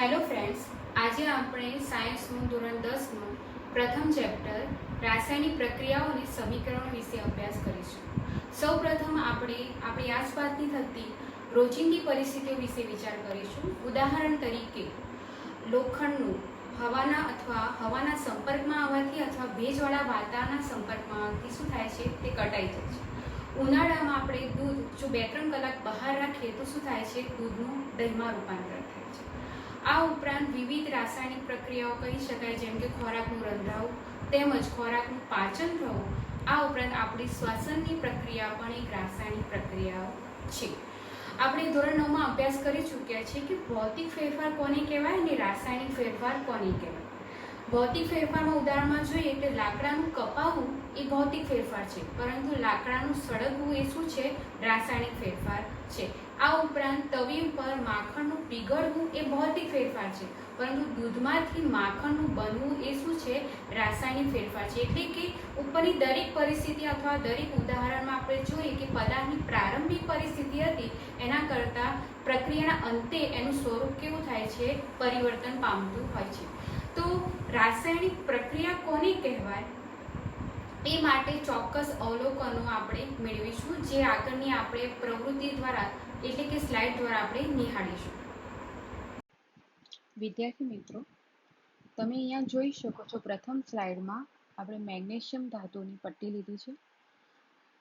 Hello friends, આજે આપણે સાયન્સનું ધોરણ 10નું પ્રથમ ચેપ્ટર રાસાયણિક પ્રક્રિયાઓ અને સમીકરણો વિશે અભ્યાસ કરીશું. સૌપ્રથમ આપણે આપણી આસપાસની થતી રોજિંદી પરિસ્થિતિઓ વિશે વિચાર કરીશું. ઉદાહરણ તરીકે લોખંડનું હવાના સંપર્કમાં આવવાથી અથવા ભેજવાળા વાતાવરણના સંપર્કમાં આવવાથી શું થાય છે? તે કટાઈ જાય છે. ઉનાળામાં આપણે દૂધ જો 2-3 કલાક બહાર રાખીએ તો શું થાય છે? દૂધનું દહીંમાં રૂપાંતર થાય છે. આ ઉપરાંત વિવિધ રાસાયણિક પ્રક્રિયાઓ કહી શકાય, જેમ કે ખોરાકનું રંધ્રાવું તેમજ ખોરાકનું પાચન થવું. આ ઉપરાંત આપણી શ્વસનની પ્રક્રિયા પણ એક રાસાયણિક પ્રક્રિયાઓ છે. આપણે ધોરણ 9માં અભ્યાસ કરી ચૂક્યા છીએ કે ભૌતિક ફેરફાર કોને કહેવાય અને રાસાયણિક ફેરફાર કોને કહેવાય. ભૌતિક ફેરફારમાં ઉદાહરણમાં જોઈએ કે લાકડાનું કપાવવું એ ભૌતિક ફેરફાર છે, પરંતુ લાકડાનું સળગવું એ શું છે? રાસાયણિક ફેરફાર છે. આ ઉપરાંત તવી ઉપર માખણનું પીગળવું એ ભૌતિક ફેરફાર છે, પરંતુ દૂધમાંથી માખણનું બનવું એ શું છે? રાસાયણિક ફેરફાર છે. એટલે કે ઉપરની દરેક પરિસ્થિતિ અથવા દરેક ઉદાહરણમાં આપણે જોઈએ કે પદાર્થની પ્રારંભિક પરિસ્થિતિ હતી એના કરતાં પ્રક્રિયાના અંતે એનું સ્વરૂપ કેવું થાય છે? પરિવર્તન પામતું હોય છે. તો રાસાયણિક પ્રક્રિયા કોને કહેવાય એ માટે ચોક્કસ અવલોકનો આપણે મેળવીશું, જે આગળની આપણે પ્રવૃત્તિ દ્વારા એટલે કે સ્લાઇડ દ્વારા આપણે નિહાળીશું. વિદ્યાર્થી મિત્રો, તમે અહીંયા જોઈ શકો છો પ્રથમ સ્લાઇડમાં આપણે મેગ્નેશિયમ ધાતુની પટ્ટી લીધી છે,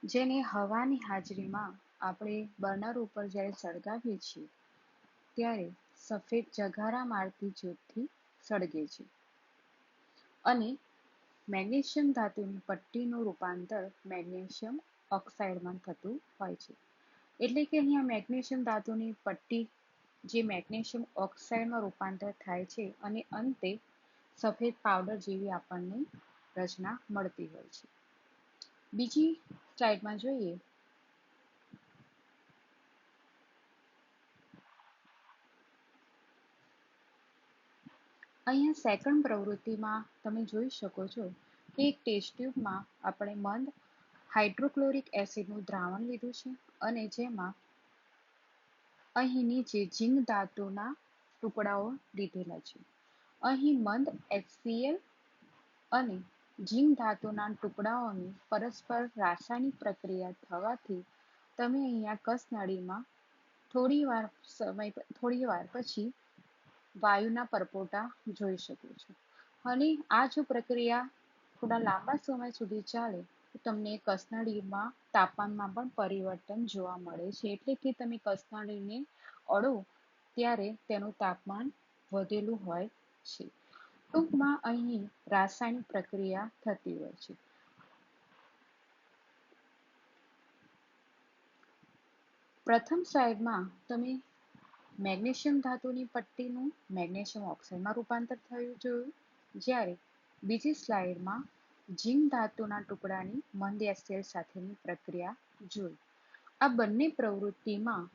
જેને હવાની હાજરીમાં આપણે બર્નર ઉપર જ્યારે સળગાવીએ છીએ ત્યારે સફેદ જગારા મારતી જ્યોતથી સળગે છે અને મેગ્નેશિયમ ધાતુની પટ્ટીનું રૂપાંતર મેગ્નેશિયમ ઓક્સાઇડમાં થતું હોય છે. એટલે કે અહીંયા મેગ્નેશિયમ ધાતુની પટ્ટી જે મેગ્નેશિયમ ઓક્સાઇડમાં રૂપાંતર થાય છે અને અંતે સફેદ પાવડર જેવી આપણને રચના મળતી હોય છે. બીજી સ્લાઇડમાં જોઈએ અહીંયા સેકન્ડ પ્રવૃત્તિમાં તમે જોઈ શકો છો કે એક ટેસ્ટ ટ્યુબમાં આપણે મંદ હાઇડ્રોક્લોરિક એસિડનું દ્રાવણ લીધું છે અને જેમાં અહીં નીચે ઝીંક ધાતુના ટુકડાઓ લીધેલા છે. અહીં મંદ HCl અને ઝીંક ધાતુના ટુકડાઓની પરસ્પર રાસાયણિક પ્રક્રિયા થવાથી તમે અહીંયા કસનળીમાં થોડી વાર પછી વાયુના પરપોટા જોઈ શકો છો. અને આ જો પ્રક્રિયા થોડા લાંબા સમય સુધી ચાલે તો તમને કસનળીમાં તાપમાનમાં પણ પરિવર્તન જોવા મળે છે. એટલે કે તમે કસનળીને અડો ત્યારે તેનું તાપમાન વધેલું હોય છે. ટૂંકમાં અહીં રાસાયણિક પ્રક્રિયા થતી હોય છે. પ્રથમ સ્લાઇડમાં તમે મેગ્નેશિયમ ધાતુની પટ્ટીનું મેગ્નેશિયમ ઓક્સાઇડમાં રૂપાંતર થયું જોયું, જ્યારે બીજી સ્લાઇડમાં ઝીંક ધાતુના ટુકડાની મંદ HCl સાથેની પ્રક્રિયા જોઈ. આ બંને પ્રવૃત્તિમાં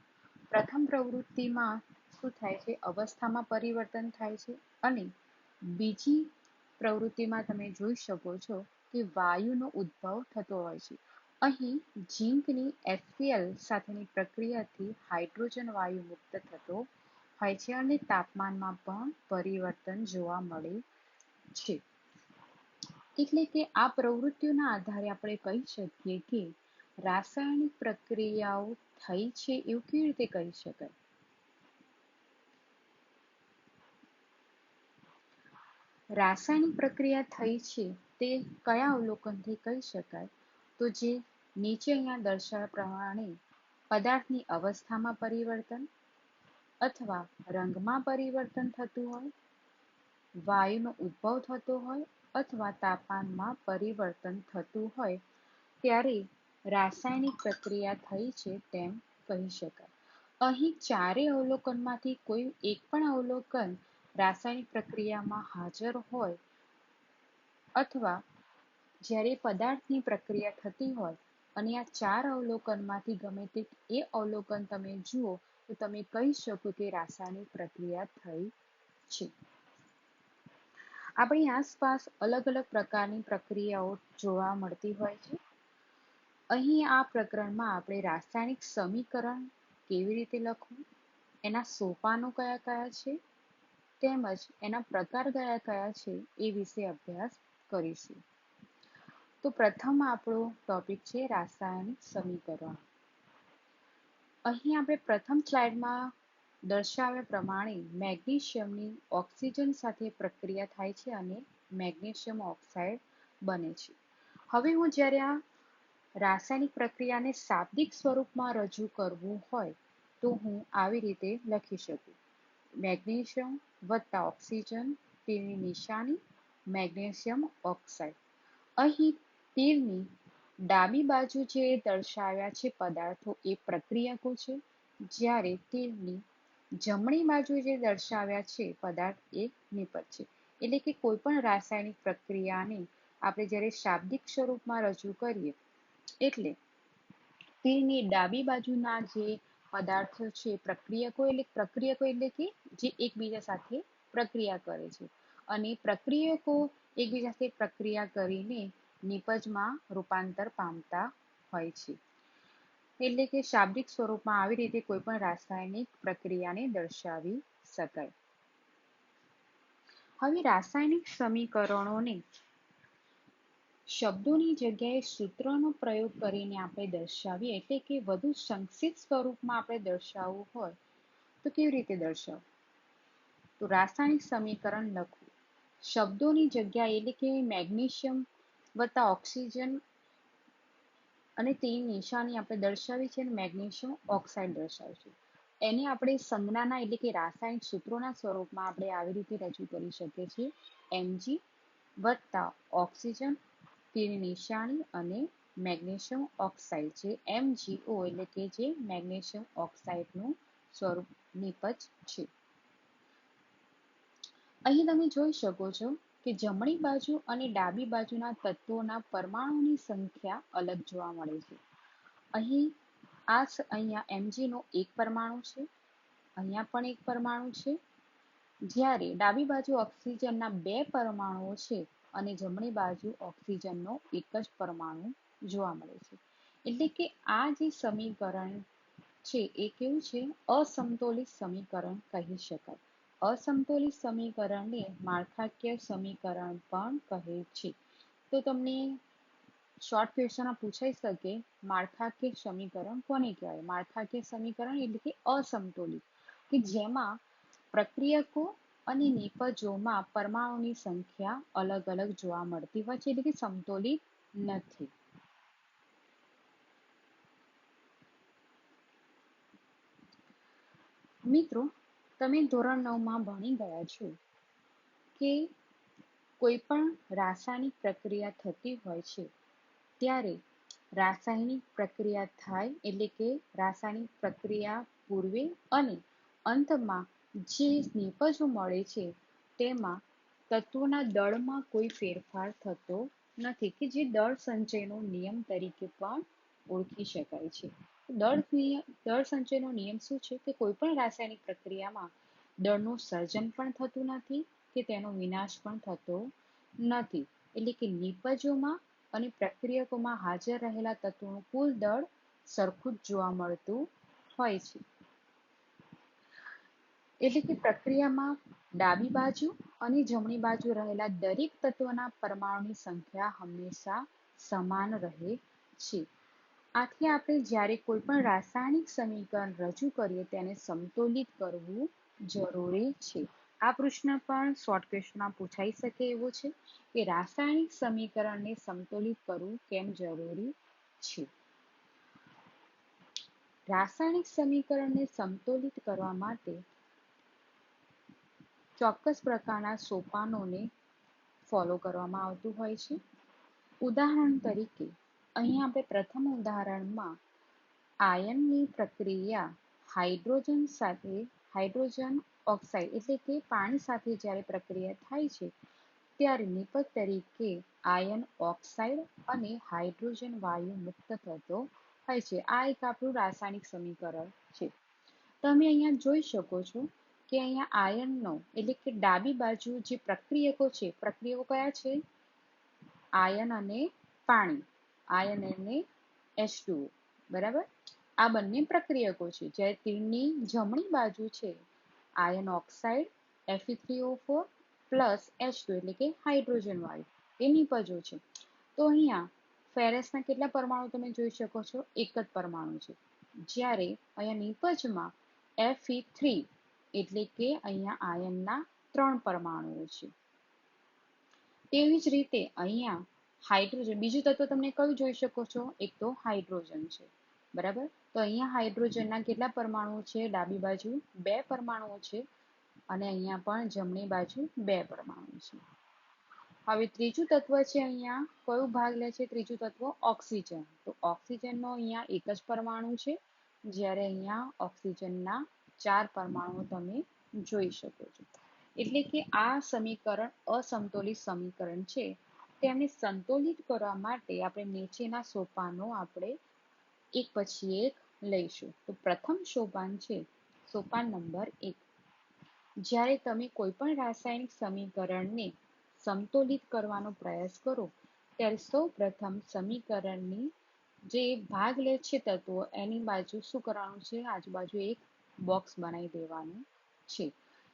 પ્રથમ પ્રવૃત્તિમાં શું થાય છે? અવસ્થામાં પરિવર્તન થાય છે અને બીજી પ્રવૃત્તિમાં તમે જોઈ શકો છો કે વાયુનો ઉદ્ભવ થતો હોય છે. અહીં ઝીંકની HCl સાથેની પ્રક્રિયાથી હાઇડ્રોજન વાયુ મુક્ત થતો હોય છે અને તાપમાનમાં પણ પરિવર્તન જોવા મળે છે. એટલે કે આ પ્રવૃત્તિઓના આધારે આપણે કહી શકીએ કે રાસાયણિક પ્રક્રિયાઓ થઈ છે એવું કેવી રીતે કહી શકાય? રાસાયણિક પ્રક્રિયા થઈ છે તે કયા અવલોકનથી કહી શકાય? તો જે નીચે અહીંયા દર્શાવ્યા પ્રમાણે પદાર્થની અવસ્થામાં પરિવર્તન અથવા રંગમાં પરિવર્તન થતું હોય, વાયુનો ઉદ્ભવ થતો હોય અથવા તાપમાનમાં પરિવર્તન થતું હોય ત્યારે રાસાયણિક પ્રક્રિયા થઈ છે તેમ કહી શકાય. અહીં ચારેય અવલોકનમાંથી કોઈ એક પણ અવલોકન રાસાયણિક પ્રક્રિયામાં હાજર હોય અથવા જ્યારે પદાર્થની પ્રક્રિયા થતી હોય અને આ ચાર અવલોકનમાંથી ગમે તે એ અવલોકન તમે જુઓ તો તમે કહી શકો કે રાસાયણિક પ્રક્રિયા થઈ છે. આપણી આસપાસ અલગ અલગ પ્રકારની પ્રક્રિયાઓ જોવા મળતી હોય છે. અહીં આ પ્રકરણમાં આપણે રાસાયણિક સમીકરણ કેવી રીતે લખવું, એના સોપાનો કયા કયા છે તેમજ એના પ્રકાર કયા કયા છે એ વિશે અભ્યાસ કરીશું. તો પ્રથમ આપણો ટોપિક છે રાસાયણિક સમીકરણ. અહીં આપણે પ્રથમ સ્લાઇડમાં દર્શાવ્યા પ્રમાણે મેગ્નેશિયમની ઓક્સિજન સાથે પ્રક્રિયા થાય છે અને મેગ્નેશિયમ ઓક્સાઇડ બને છે. હવે હું જ્યારે આ રાસાયણિક પ્રક્રિયાને શાબ્દિક સ્વરૂપમાં રજૂ કરવું હોય તો હું આવી રીતે લખી શકું: મેગ્નેશિયમ વત્તા ઓક્સિજન, તીરની નિશાની મેગ્નેશિયમ ઓક્સાઇડ. અહીં તીરની ડાબી બાજુ જે દર્શાવ્યા છે પદાર્થો એ પ્રક્રિયકો છે, જ્યારે તીરની જમણી બાજુ જે દર્શાવ્યા છે પદાર્થ એ નિપજ છે. એટલે કે કોઈ પણ રાસાયણિક પ્રક્રિયાને આપણે જ્યારે શાબ્દિક સ્વરૂપમાં રજૂ કરીએ એટલે તીરની ડાબી બાજુના જે પદાર્થો છે પ્રક્રિયકો એટલે કે જે એકબીજા સાથે પ્રક્રિયા કરે છે, અને પ્રક્રિયકો એકબીજા સાથે પ્રક્રિયા કરીને નિપજમાં રૂપાંતર પામતા હોય છે. એટલે કે શાબ્દિક સ્વરૂપમાં આવી રીતે કોઈ પણ રાસાયણિક પ્રક્રિયાને દર્શાવી શકાય. હવે રાસાયણિક સમીકરણોને શબ્દોની જગ્યાએ સૂત્રનો પ્રયોગ કરીને આપણે દર્શાવીએ, એટલે કે વધુ સંક્ષિપ્ત સ્વરૂપમાં આપણે દર્શાવવું હોય તો કેવી રીતે દર્શાવવું? તો રાસાયણિક સમીકરણ લખવું. શબ્દોની જગ્યાએ એટલે કે મેગ્નેશિયમ વત્તા ઓક્સિજન અને તેની નિશાની આપણે દર્શાવી છે અને મેગ્નેશિયમ ઓક્સાઇડ દર્શાવી છે. એને આપણે સંજ્ઞાના એટલે કે રાસાયણિક સૂત્રોના સ્વરૂપમાં આપણે આવી રીતે રજૂ કરી શકીએ છીએ: Mg વત્તા ઓક્સિજન, તેની નિશાની અને મેગ્નેશિયમ ઓક્સાઇડ, જે MgO એટલે કે જે મેગ્નેશિયમ ઓક્સાઇડનું સ્વરૂપ નિપજ છે. અહીં તમે જોઈ શકો છો કે જમણી બાજુ અને ડાબી બાજુના તત્વોના પરમાણુની સંખ્યા અલગ જોવા મળે છે. અહીંયા Mg નો એક પરમાણુ છે, અહીંયા પણ એક પરમાણુ છે, જ્યારે ડાબી બાજુ ઓક્સિજનના બે પરમાણુઓ છે અને જમણી બાજુ ઓક્સિજનનો એક જ પરમાણુ જોવા મળે છે. એટલે કે આ જે સમીકરણ છે એ કેવું છે? અસમતોલિત સમીકરણ કહી શકાય. અસમતોલિત સમીકરણને માળખાકીય સમીકરણ પણ કહે છે. તો તમને શોર્ટ ક્વેશ્ચનમાં પૂછાઈ શકે, માળખાકીય સમીકરણ કોને કહેવાય? માળખાકીય સમીકરણ એટલે કે અસમતોલિત, કે જેમાં પ્રક્રિયકો અને નિપજોમાં પરમાણુની સંખ્યા અલગ અલગ જોવા મળતી હોય છે, એટલે કે સમતોલિત નથી. મિત્રો, તમે ધોરણ 9માં ભણી ગયા છો કે કોઈ પણ રાસાયણિક પ્રક્રિયા થતી હોય છે ત્યારે રાસાયણિક પ્રક્રિયા થાય એટલે કે રાસાયણિક પ્રક્રિયા પૂર્વે અને અંતમાં જે નિપજો મળે છે તેમાં તત્વોના દળમાં કોઈ ફેરફાર થતો નથી, કે જે દળ સંચયનો નિયમ તરીકે પણ ઓળખી શકાય છે. દળ સંચયનો નિયમ શું છે? કે કોઈ પણ રાસાયણિક પ્રક્રિયામાં દળનું સર્જન પણ થતું નથી કે તેનો વિનાશ પણ થતો નથી. એટલે કે નિપજોમાં અને પ્રક્રિયકોમાં હાજર રહેલા તત્વોનું કુલ દળ સરખું જ જોવા મળતું હોય છે. એટલે કે પ્રક્રિયામાં ડાબી બાજુ અને જમણી બાજુ રહેલા દરેક તત્વના પરમાણુની સંખ્યા હંમેશા સમાન રહે છે. આથી આપણે જ્યારે કોઈ પણ રાસાયણિક સમીકરણ રજૂ કરીએ તેને સમતોલિત કરવું જરૂરી છે. આ પ્રશ્ન પણ શોર્ટ ક્વેશ્ચનમાં પૂછાઈ શકે એવો છે કે રાસાયણિક સમીકરણને સમતોલિત કરવું કેમ જરૂરી છે. રાસાયણિક સમીકરણને સમતોલિત કરવા માટે ચોક્કસ પ્રકારના સોપાનોને ફોલો કરવામાં આવતું હોય છે. ઉદાહરણ તરીકે અહીં આપણે પ્રથમ ઉદાહરણમાં આયનની પ્રક્રિયા હાઇડ્રોજન ઓક્સાઇડ એટલે કે પાણી સાથે જ્યારે પ્રક્રિયા થાય છે ત્યારે નિપજ તરીકે આયન ઓક્સાઇડ અને હાઇડ્રોજન વાયુ મુક્ત થતો હોય છે. આ એક આપણું રાસાયણિક સમીકરણ છે. તમે અહીંયા જોઈ શકો છો કે અહીંયા આયનનો એટલે કે ડાબી બાજુ જે પ્રક્રિયકો છે, પ્રક્રિયકો કયા છે? આયન અને પાણી, આયન અને H2O, બરાબર? આ બંને પ્રક્રિયકો છે. જ્યારે તીરની જમણી બાજુ છે ion oxide Fe3O4 plus H2 એટલે કે હાઇડ્રોજન વાયુ એ નિપજો છે. તો અહીંયા ફેરસના કેટલા પરમાણુ તમે જોઈ શકો છો? એક જ પરમાણુ છે. જ્યારે અહીંયા નિપજમાં Fe3 એટલે કે અહીંયા આયનના 3 પરમાણુઓ છે. તેવી જ રીતે અહીંયા હાઇડ્રોજન બીજું તત્વ તમને કયું જોઈ શકો છો? એક તો હાઇડ્રોજન છે. બરાબર, તો અહીંયા હાઇડ્રોજનના કેટલા પરમાણુઓ છે? ડાબી બાજુ 2 પરમાણુઓ છે અને અહીંયા પણ જમણી બાજુ 2 પરમાણુ છે. હવે ત્રીજું તત્વ છે અહીંયા કયું ભાગ લે છે? ત્રીજું તત્વ ઓક્સિજન. તો ઓક્સિજનનો અહીંયા એક જ પરમાણુ છે, જ્યારે અહીંયા ઓક્સિજનના 4 પરમાણુ તમે જોઈ શકો છો. એટલે કે આ સમીકરણ અસંતુલિત સમીકરણ છે. તેને સંતુલિત કરવા માટે આપણે નીચેના સોપાનો આપણે એક પછી એક લઈશું. તો પ્રથમ સોપાન છે સોપાન નંબર 1. જ્યારે તમે કોઈ પણ રાસાયણિક સમીકરણને સમતોલિત કરવાનો પ્રયાસ કરો ત્યારે સૌ પ્રથમ સમીકરણની જે ભાગ લે છે તત્વો એની બાજુ શું કરવાનું છે? આજુબાજુ એક બોક્સ બનાવી દેવાનું છે.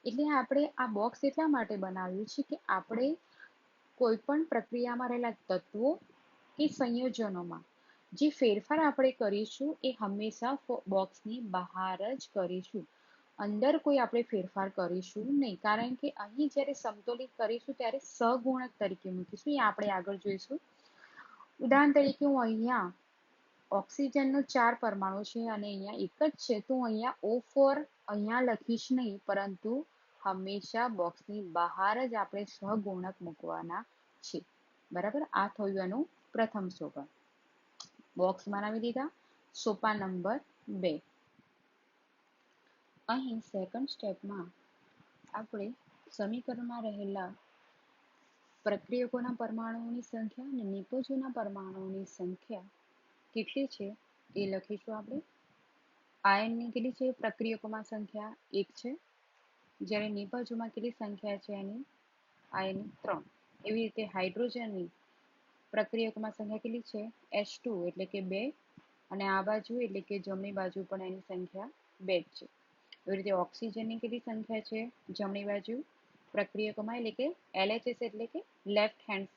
એટલે આપણે આ બોક્સ એટલા માટે બનાવ્યું છે કે આપણે કોઈ પણ પ્રક્રિયામાં રહેલા તત્વો કે સંયોજનોમાં જે ફેરફાર આપણે કરીશું એ હંમેશા બોક્સની બહાર જ કરીશું. અંદર કોઈ આપણે ફેરફાર કરીશું નહીં, કારણ કે અહીં જ્યારે સમતોલિત કરીશું ત્યારે સહગુણક તરીકે મૂકીશું. એ આપણે આગળ જોઈશું. ઉદાહરણ તરીકે હું અહીંયા ઓક્સિજનનો 4 પરમાણુ છે અને અહીંયા એક જ છે, તો હું અહીંયા O4 અહીંયા લખીશ નહીં, પરંતુ હંમેશા બોક્સની બહાર જ આપણે સહગુણક મૂકવાના છે. બરાબર, આ થયું એનું પ્રથમ સોપાન. બોક્સ બનાવી દીધા. સોપાન નંબર 2. અહીં સેકન્ડ સ્ટેપમાં આપણે સમીકરણમાં રહેલા પ્રક્રિયકોના પરમાણુઓની સંખ્યા અને નિપજોના પરમાણુઓની સંખ્યા કેટલી છે એ લખીશું આપણે. આયનની કેટલી છે? પ્રક્રિયકોમાં સંખ્યા 1 છે, જ્યારે નિપજોમાં કેટલી સંખ્યા છે એની? આયનની 3. એવી રીતે હાઇડ્રોજનની પ્રક્રિયકોમાં સંખ્યા કેટલી છે? H2 એટલે કે 2, અને આ બાજુ એટલે કે જમણી બાજુ પણ એની સંખ્યા 2 જ છે. એવી રીતે ઓક્સિજનની કેટલી સંખ્યા છે જમણી બાજુ પ્રક્રિયકોમાં? એટલે કે LHS એટલે કે લેફ્ટ હેન્ડ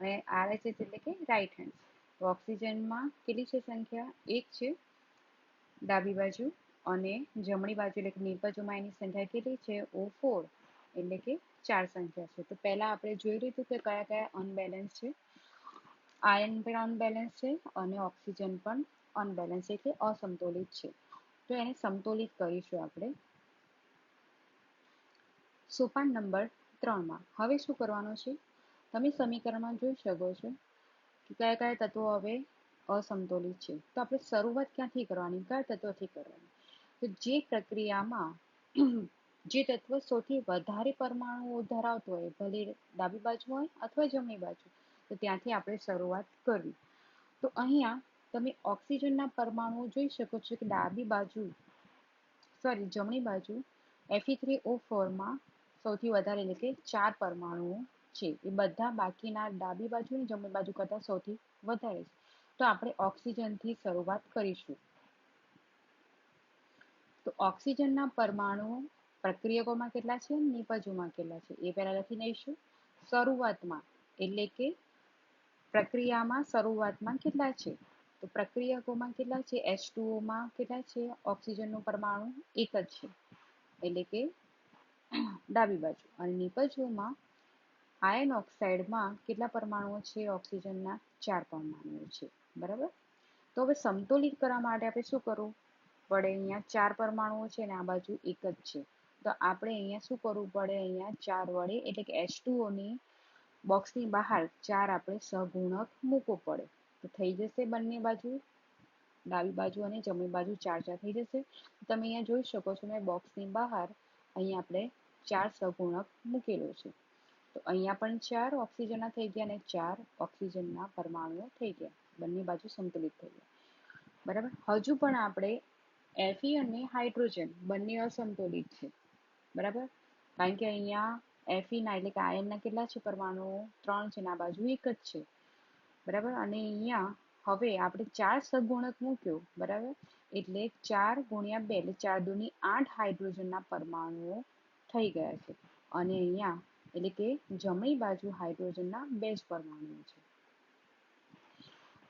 અને RHS એટલે કે રાઈટ હેન્ડ. તો ઓક્સિજનમાં કેટલી છે સંખ્યા? 1 છે ડાબી બાજુ, અને જમણી બાજુ એટલે કે નિપજોમાં એની સંખ્યા કેટલી છે? O4 એટલે કે 4 સંખ્યા છે. તો પહેલા આપણે જોઈ લીધું કે કયા કયા અનબેલેન્સ છે. આયન પણ અનબેલેન્સ છે અને ઓક્સિજન પણ અનબેલેન્સ છે, એટલે અસંતુલિત છે. તો એને સમતોલિત કરીશું આપણે. સોપાન નંબર 3 માં હવે શું કરવાનું છે? તમે સમીકરણમાં જોઈ શકો છો કે કયા કયા તત્વો હવે અસંતુલિત છે. તો આપણે શરૂઆત ક્યાંથી કરવાની? કયા તત્વથી કરવાની? તો જે પ્રક્રિયામાં જે તત્વ સૌથી વધારે પરમાણુઓ ધરાવતો હોય, ભલે ડાબી બાજુ હોય અથવા જમણી બાજુ, તો ત્યાંથી આપણે શરૂઆત કરવી. તો અહીંયા તમે ઓક્સિજનના પરમાણુઓ જોઈ શકો છો કે ડાબી બાજુ જમણી બાજુ Fe3O4 માં સૌથી વધારે એટલે કે 4 પરમાણુઓ છે. એ બધા બાકીના ડાબી બાજુ અને જમણી બાજુ કરતાં સૌથી વધારે છે. તો આપણે ઓક્સિજનથી શરૂઆત કરીશું. તો ઓક્સિજનના પરમાણુઓ પ્રક્રિયકોમાં કેટલા છે, નિપજોમાં કેટલા છે એ પહેલા લખી દઈશું. શરૂઆતમાં એટલે કે પ્રક્રિયામાં શરૂઆતમાં કેટલા છે? તો પ્રક્રિયકોમાં કેટલા છે? H2O માં કેટલા છે? ઓક્સિજનનું પરમાણુ એક જ છે, એટલે કે ડાબી બાજુ. અને નિપજોમાં આયન ઓક્સાઇડમાં કેટલા પરમાણુઓ છે? ઓક્સિજનના 4 પરમાણુઓ છે. બરાબર, તો હવે સમતોલિત કરવા માટે આપણે શું કરવું પડે? અહીંયા 4 પરમાણુઓ છે અને આ બાજુ એક જ છે, તો આપણે અહીંયા શું કરવું પડે? અહીંયા 4 વડે એટલે કે H2O ની બોક્સની બહાર 4 આપણે સહગુણક મૂકવો પડે. તો થઈ જશે બંને બાજુ, ડાબી બાજુ અને જમણી બાજુ 4 4 થઈ જશે. તમે અહીંયા જોઈ શકો છો મેં બોક્સની બહાર અહીંયા આપણે 4 સહગુણક મૂકેલો છે. તો અહીંયા પણ 4 ઓક્સિજનના થઈ ગયા અને 4 ઓક્સિજનના પરમાણુઓ થઈ ગયા. બંને બાજુ સંતુલિત થઈ ગયા. બરાબર, હજુ પણ આપણે Fe અને હાઇડ્રોજન બંને અસંતુલિત છે. બરાબર, કારણ કે અહીંયા Fe ના એટલે કે આયનના કેટલા છે પરમાણુઓ? 3 છે અને આ બાજુ એક જ છે. બરાબર, અને અહીંયા હવે આપણે 4 સહગુણક મૂક્યો. બરાબર, એટલે 4 ગુણ્યા 2 એટલે 4 દુની 8 હાઇડ્રોજનના પરમાણુઓ થઈ ગયા છે અને અહીંયા એટલે કે જમણી બાજુ હાઇડ્રોજનના 2 જ પરમાણુઓ છે.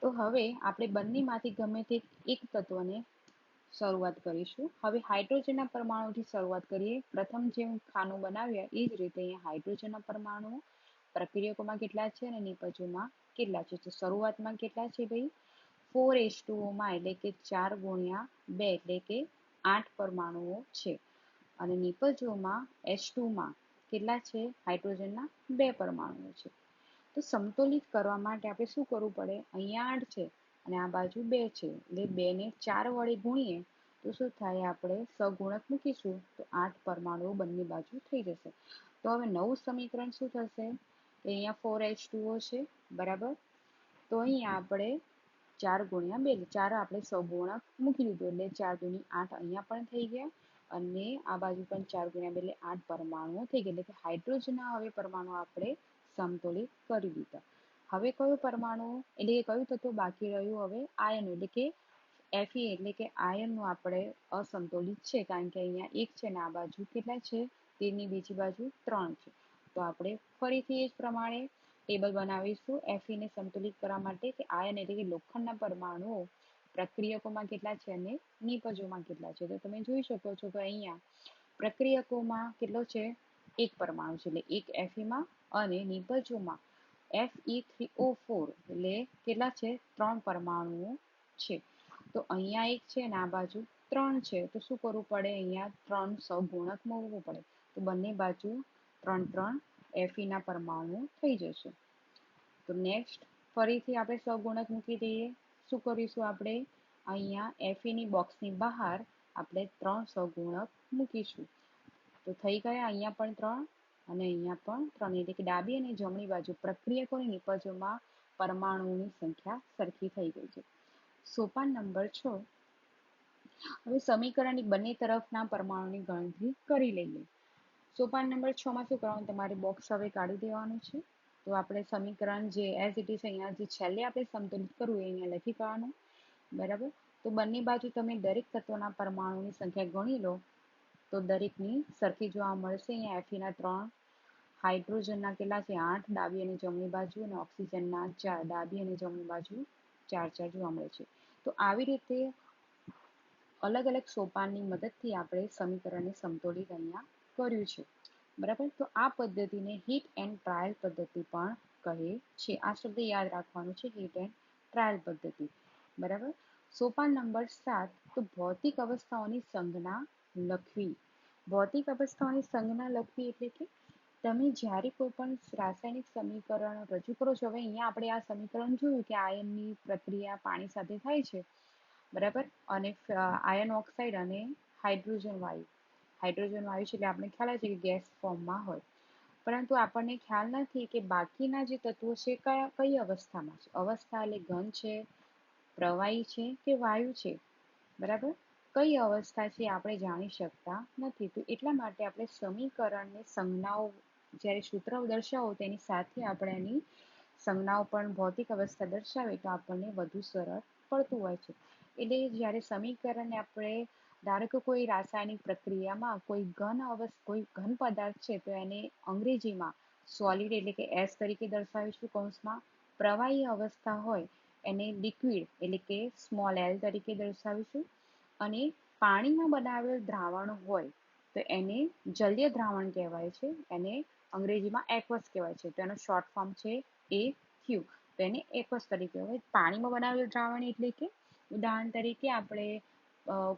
તો હવે આપણે બંનેમાંથી ગમે તે એક તત્વને શરૂઆત કરીશું. હવે હાઇડ્રોજનના પરમાણુથી શરૂઆત કરીએ. પ્રથમ જેમ ખાનું બનાવ્યા એ જ રીતે અહીંયા હાઇડ્રોજનના પરમાણુઓ પ્રક્રિયકોમાં કેટલા છે અને નિપજોમાં કેટલા છે. તો શરૂઆતમાં કેટલા છે ભાઈ? 4H2O માં એટલે કે 4 ગુણ્યા 2 એટલે કે 8 પરમાણુઓ છે અને નિપજોમાં H2 માં કેટલા છે? હાઇડ્રોજનના 2 પરમાણુઓ છે. તો સમતોલિત કરવા માટે આપણે શું કરવું પડે? અહીંયા 8 છે અને આ બાજુ 2 છે એટલે 2 ને 4 વડે ગુણીએ તો શું થાય? આપણે સહગુણક મૂકીશું તો 8 પરમાણુઓ બંને બાજુ થઈ જશે. તો હવે નવું સમીકરણ શું થશે? કે અહીંયા 4H2O છે બરાબર. તો અહીંયા આપણે 4 ગુણ્યા 2 4 આપણે સહગુણક મૂકી દીધું એટલે 4 દૂની 8 અહીંયા પણ થઈ ગયા અને આ બાજુ પણ 4 ગુણ્યા 2 એટલે 8 પરમાણુઓ થઈ ગયા. એટલે કે હાઇડ્રોજનના હવે પરમાણુ આપણે સમતોલિત કરી દીધા. હવે કયો પરમાણુ એટલે કે કયું તત્વ બાકી રહ્યું? હવે આયન એટલે કે Fe એટલે કે આયનનું આપણે અસંતુલિત છે કારણ કે અહીંયા 1 છે ને આ બાજુ કેટલા છે? 13 ની બીજી બાજુ 3 છે. તો આપણે ફરીથી એ જ પ્રમાણે ટેબલ બનાવીશું Fe ને સંતુલિત કરવા માટે કે આયન એટલે કે લોખંડના પરમાણુઓ પ્રક્રિયકોમાં કેટલા છે અને નિપજોમાં કેટલા છે. તો તમે જોઈ શકો છો કે અહીંયા પ્રક્રિયકોમાં કેટલો છે? 1 પરમાણુ છે એટલે 1 Fe માં અને નિપજોમાં Fe3O4 એટલે કેટલા છે? 3 પરમાણુઓ છે. તો અહીંયા 1 છે અને આ બાજુ 3 છે. તો શું કરવું પડે? અહીંયા 3 સહગુણક મૂકવું પડે. તો બંને બાજુ 3 Fe ના પરમાણુઓ થઈ જશે. તો નેક્સ્ટ ફરીથી આપણે સહગુણક મૂકી દઈએ. શું કરીશું આપણે? અહીંયા Fe ની બોક્સની બહાર આપણે 3 સહગુણક મૂકીશું. તો થઈ ગયા અહીંયા પણ 3 અને અહીંયા પણ 3 એટલે કે ડાબી અને જમણી બાજુ પ્રક્રિયકોની નિપજોમાં પરમાણુઓની સંખ્યા સરખી થઈ ગઈ છે. સોપાન નંબર 6. હવે સમીકરણની બંને તરફના પરમાણુની ગણતરી કરી લઈએ. સોપાન નંબર 6 માં શું કરવાનું? તમારે બોક્સ હવે કાઢી દેવાનું છે. તો આપણે સમીકરણ જે એઝ ઇટ ઇઝ અહીંયા જે છેલ્લે આપણે સંતુલિત કરવું એ અહીંયા લખી કાઢવાનું બરાબર. તો બંને બાજુ તમે દરેક તત્વના પરમાણુની સંખ્યા ગણી લો તો દરેકની સરખી જોવા મળશે. અહીંયા Fe ના 3, હાઇડ્રોજનના કેટલા છે? 8 ડાબી અને જમણી બાજુ અને ઓક્સિજનના 4 ડાબી અને જમણી બાજુ 4 જોવા મળે છે. તો આવી રીતે અલગ અલગ સોપાનની મદદથી આપણે સમીકરણને સમતોલિત અહીંયા કર્યું છે બરાબર. તો આ પદ્ધતિને હીટ એન્ડ ટ્રાયલ પદ્ધતિ પણ કહે છે. આ શબ્દ યાદ રાખવાનું છે, હીટ એન્ડ ટ્રાયલ પદ્ધતિ બરાબર. સોપાન નંબર 7. તો ભૌતિક અવસ્થાઓની સંજ્ઞા લખવી. ભૌતિક અવસ્થાઓની સંજ્ઞા લખવી એટલે કે તમે જ્યારે કોઈ પણ રાસાયણિક સમીકરણ રજૂ કરો છો. હવે અહીંયા આપણે આ સમીકરણ જોયું કે આયનની પ્રક્રિયા પાણી સાથે થાય છે બરાબર અને આયન ઓક્સાઇડ અને હાઇડ્રોજન વાયુ છે એટલે આપણે ખ્યાલ આવે છે કે ગેસ ફોર્મમાં હોય. પરંતુ આપણને ખ્યાલ નથી કે બાકીના જે તત્વો છે કઈ અવસ્થામાં છે. અવસ્થા એટલે ઘન છે, પ્રવાહી છે કે વાયુ છે બરાબર. કઈ અવસ્થા છે આપણે જાણી શકતા નથી. તો એટલા માટે આપણે સમીકરણને સંજ્ઞાઓ જ્યારે સૂત્ર દર્શાવો તેની સાથે આપણે એની સંજ્ઞાઓ પણ ભૌતિક અવસ્થા દર્શાવે તો આપણને વધુ સરળ પડતું હોય છે. એટલે જ્યારે સમીકરણને આપણે ધારો કે કોઈ રાસાયણિક પ્રક્રિયામાં કોઈ ઘન પદાર્થ છે તો એને અંગ્રેજીમાં સોલિડ એટલે કે S તરીકે દર્શાવીશું કૌંસમાં. પ્રવાહી અવસ્થા હોય એને લિક્વિડ એટલે કે સ્મોલ l તરીકે દર્શાવીશું અને પાણીમાં બનાવેલ દ્રાવણ હોય તો એને જલીય દ્રાવણ કહેવાય છે. એને અંગ્રેજીમાં એક્વસ કહેવાય છે. તો એનો શોર્ટ ફોર્મ છે AQ. તો એને એક્વસ તરીકે કહેવાય. પાણીમાં બનાવેલ દ્રાવણ એટલે કે ઉદાહરણ તરીકે આપણે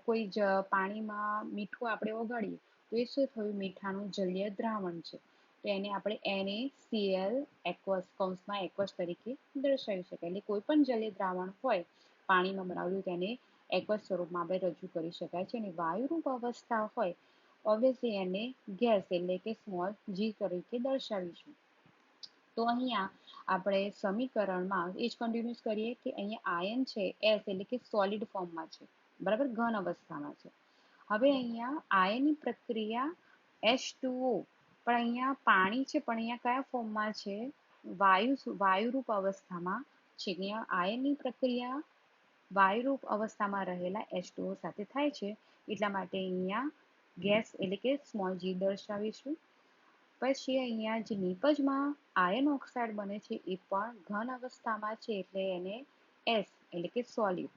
કોઈ પાણીમાં મીઠું આપણે ઓગાળીએ તો એ શું થયું? મીઠાનું જલીય દ્રાવણ છે. તો એને આપણે NaCl એક્વસ કૌંસમાં એક્વસ તરીકે દર્શાવી શકાય. એટલે કોઈ પણ જલીય દ્રાવણ હોય પાણીમાં બનાવેલું તેને એક્વસ સ્વરૂપમાં આપણે રજૂ કરી શકાય છે. અને વાયુરૂપ અવસ્થા હોય ઓબ્વિયસલી એને ગેસ એટલે કે સ્મોલ g તરીકે દર્શાવીશું. તો અહીંયા આપણે સમીકરણમાં એ જ કન્ટિન્યુઅસ કરીએ કે અહીંયા આયન છે S એટલે કે સોલિડ ફોર્મમાં છે બરાબર, ઘન અવસ્થામાં છે. હવે અહીંયા આયનની પ્રક્રિયા H2O પણ અહીંયા પાણી છે પણ અહીંયા કયા ફોર્મમાં છે? વાયુરૂપ અવસ્થામાં છે. અહીંયા આયનની પ્રક્રિયા વાયુરૂપ અવસ્થામાં રહેલા H2O સાથે થાય છે. એટલા માટે અહીંયા ગેસ એટલે કે સ્મોલ g દર્શાવીશું. પછી અહીંયા જે નિપજમાં આયર્ન ઓક્સાઇડ બને છે એ પણ ઘન અવસ્થામાં છે એટલે એને S એટલે કે સોલિડ.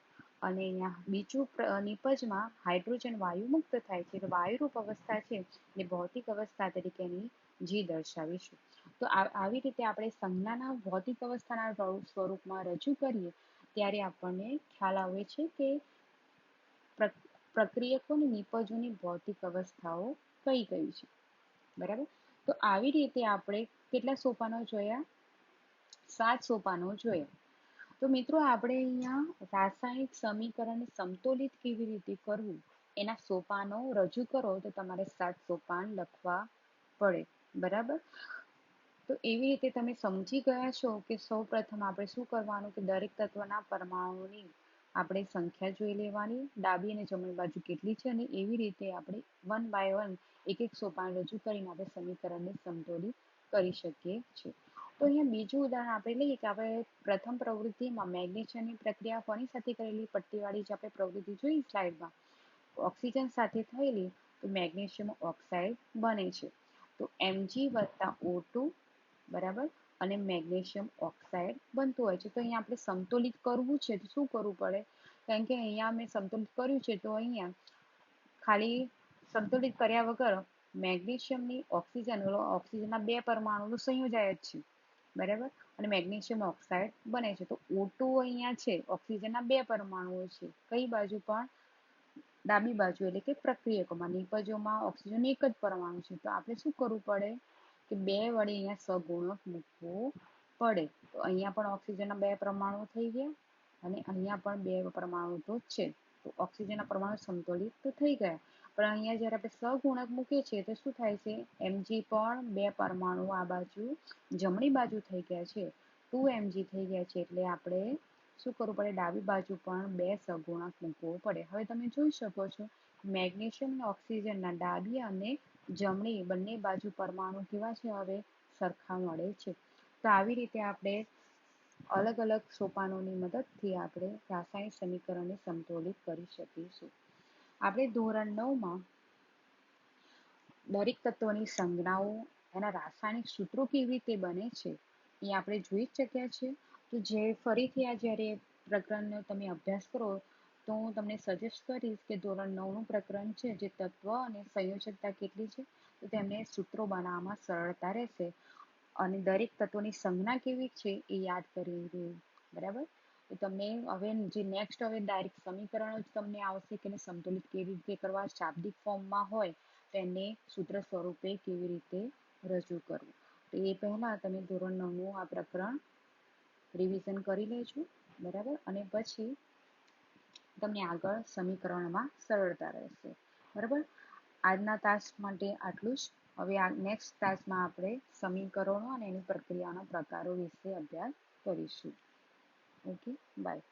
અને અહીંયા બીજું નિપજમાં હાઇડ્રોજન વાયુ મુક્ત થાય છે એટલે વાયુરૂપ અવસ્થા છે એટલે ભૌતિક અવસ્થા તરીકે એની G દર્શાવીશું. તો આવી રીતે આપણે સંજ્ઞાના ભૌતિક અવસ્થાના સ્વરૂપમાં રજૂ કરીએ ત્યારે આપણને ખ્યાલ આવે છે કે પ્રક્રિયકો અને નિપજોની ભૌતિક અવસ્થાઓ કઈ કઈ છે. બરાબર. તો આવી રીતે આપણે કેટલા સોપાનો જોયા? 7 સોપાનો જોયા. તો મિત્રો આપણે અહીંયા રાસાયણિક સમીકરણ સમતોલિત કેવી રીતે કરવું એના સોપાનો રજૂ કરો તો તમારે 7 સોપાન લખવા પડે. બરાબર. તો એવી રીતે તમે સમજી ગયા છો કે સૌ પ્રથમ આપણે શું કરવાનું કે દરેક તત્વના પરમાણુની આપણે સંખ્યા જોઈ લેવાની, ડાબી અને જમણી બાજુ કેટલી છે અને એવી રીતે આપણે 1 by 1 એક એક સોપાન રજૂ કરીને આપણે સમીકરણને સમતોલિત કરી શકીએ છીએ. તો અહીંયા બીજું ઉદાહરણ આપણે લઈએ કે આપણે પ્રથમ પ્રવૃત્તિમાં મેગ્નેશિયમની પ્રક્રિયા કોની સાથે કરેલી? પટ્ટીવાળી જે આપણે પ્રવૃત્તિ જોઈ સ્લાઇડમાં, ઓક્સિજન સાથે થયેલી, તો મેગ્નેશિયમ ઓક્સાઇડ બને છે. તો Mg + O2 બરાબર અને મેગ્નેશિયમ ઓક્સાઇડ બનતું હોય છે. તો અહીંયા આપણે સમતોલિત કરવું છે તો શું કરવું પડે? કારણ કે અહીંયા મેં સમતોલિત કર્યું છે તો અહીંયા ખાલી સંતુલિત કર્યા વગર મેગ્નેશિયમની ઓક્સિજનના 2 પરમાણુનું સંયોજાય જ છે. બરાબર. અને મેગ્નેશિયમ ઓક્સાઇડ બને છે. તો O2 અહીંયા છે, ઓક્સિજનના 2 પરમાણુઓ છે. કઈ બાજુ પણ? ડાબી બાજુ એટલે કે પ્રક્રિયકોમાં. નિપજોમાં ઓક્સિજન એક જ પરમાણુ છે તો આપણે શું કરવું પડે કે 2 વડે અહીંયા સહગુણક મૂકવો પડે. તો અહીંયા પણ ઓક્સિજનના 2 પરમાણુ થઈ ગયા અને અહીંયા પણ 2 પરમાણુ તો છે. તો ઓક્સિજનના પરમાણુ સમતોલિત તો થઈ ગયા. પણ અહીંયા જ્યારે આપણે સહગુણક મૂકીએ છીએ તો શું થાય છે? Mg પણ 2 પરમાણુ આ બાજુ જમણી બાજુ થઈ ગયા છે, 2Mg થઈ ગયા છે એટલે આપણે શું કરવું પડે? ડાબી બાજુ પણ 2 સહગુણક મૂકવો પડે. હવે તમે જોઈ શકો છો મેગ્નેશિયમ અને ઓક્સિજનના ડાબી અને જમણી બંને બાજુ પરમાણુ કેવા છે? હવે સરખા મળે છે. તો આવી રીતે આપણે અલગ અલગ સોપાનોની મદદથી આપણે રાસાયણિક સમીકરણને સમતોલિત કરી શકીશું. આપણે ધોરણ 9માં દરેક તત્વની સંજ્ઞાઓ, એના રાસાયણિક સૂત્રો કેવી રીતે બને છે એ આપણે જોઈ જ શક્યા છે. તો જે ફરીથી આ જ્યારે પ્રકરણનો તમે અભ્યાસ કરો તો હું તમને સજેસ્ટ કરીશ કે ધોરણ 9નું પ્રકરણ છે જે તત્વ અને સંયોજકતા કેટલી છે તો તેમને સૂત્રો બનાવવામાં સરળતા રહેશે અને દરેક તત્વની સંજ્ઞા કેવી છે એ યાદ કરી લેવું. બરાબર. તો તમને હવે જે નેક્સ્ટ હવે ડાયરેક્ટ સમીકરણો જ તમને આવશે કે એને સંતુલિત કેવી રીતે કરવા, શાબ્દિક ફોર્મમાં હોય તેને સૂત્ર સ્વરૂપે કેવી રીતે રજૂ કરવું. તો એ પહેલાં તમે ધોરણ 9નું આ પ્રકરણ રિવિઝન કરી લેજો. બરાબર. અને પછી તમને આગળ સમીકરણમાં સરળતા રહેશે. બરાબર. આજના તાસ માટે આટલું જ. હવે આ નેક્સ્ટ તાસમાં આપણે સમીકરણો અને એની પ્રક્રિયાના પ્રકારો વિશે અભ્યાસ કરીશું. Okay, by.